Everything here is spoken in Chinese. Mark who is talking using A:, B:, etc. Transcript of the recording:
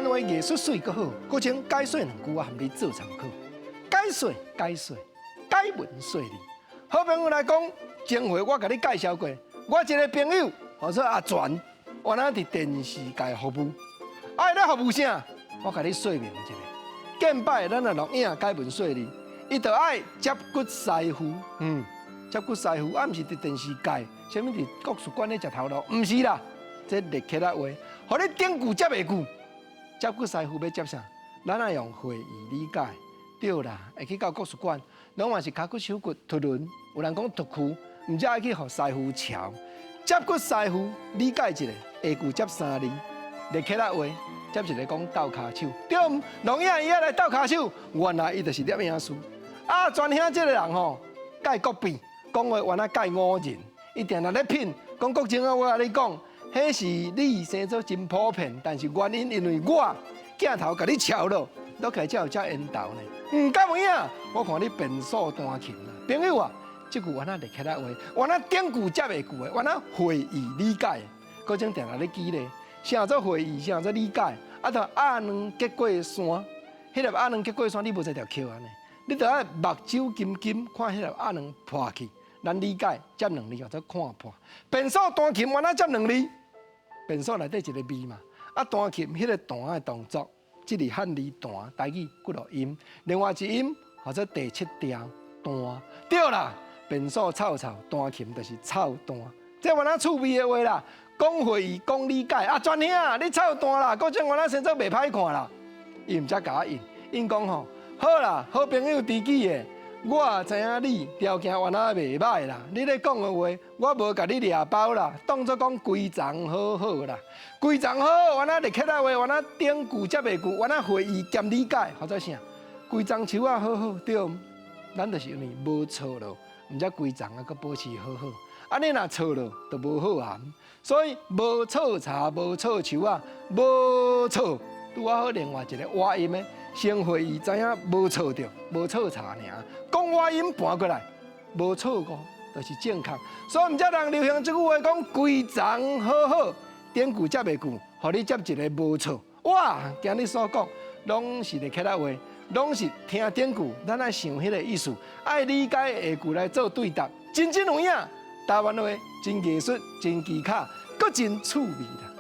A: 话艺术水阁好，搁请解说两句啊，含你做参考。解说，解文说理。好朋友来讲，前回我甲你介绍过，我一个朋友叫做阿全，原来伫电视界服务。啊，伊咧服务啥？我甲你说明一下。见摆咱啊录影解文说理，伊就爱接骨师傅。接骨师傅啊，毋是伫电视界，啥物伫国术馆咧食头路，毋是啦，这列起来话，互你顶句接袂句。接骨师傅要接啥？咱爱用会议理解。对啦，会去到国术馆，拢嘛是脚骨、手骨、突轮，有人讲突躯，毋则爱去互师傅瞧。接骨师傅理解一下，下句接3字，列起来话，接一个讲斗骹手。对，录影伊来斗骹手，原来伊就是摄影师。啊，全兄这个人吼，介国变，讲话原来介忤人，一定来咧品。讲国情啊，我甲你讲，迄是你生做真普遍，但是原因因为我镜头甲你瞧了，都起来才有遮缘投呢。敢有影？我看你变数弹琴啦，朋友啊，即句原来列起来话，原来顶句接袂句的，原来会议理解，各种定来咧记咧。啥做会议，啥做理解，啊，就鸭卵结过山，迄粒鸭卵结过山，你无一条桥安尼，你着爱目睭金金看迄粒鸭卵破去，咱理解接2字叫做看破。变数弹琴原来接2字，变数内底一个字嘛，啊，弹琴迄个弹的动作。即是汉字弹，台语骨落音，另外一音或者第7调弹。对啦，变数臭臭，弹琴就是臭弹。这原来趣味的话啦，讲会议讲理解啊，全兄你臭弹啦，搁种原来生做袂歹看啦。伊毋则甲我应讲吼，好啦，好朋友知己的，我知影你条件原来袂歹啦。你咧讲的话，我无甲你掠包啦，当作讲规章好好啦。规章好，原来列起来话，原来顶句接袂句，原来会议兼理解，或者啥？规章树啊好好，对，咱就是因为无错咯，毋则规章啊搁保持好好。安尼若错咯，就无好含。所以无错茶，无错树啊，无错。拄啊好另外一个话音的，先会议知影无错着，无错茶尔。讲话音搬过来，无错误，就是正确。所以毋则人流行即句话讲规章好好。顶句接袂句，互你接一个无错。哇，今日所讲，拢是咧起来话，拢是听顶句，咱爱想迄个意思，爱理解下句来做对答，真有影。台湾话真艺术，真技巧，搁真趣味啦。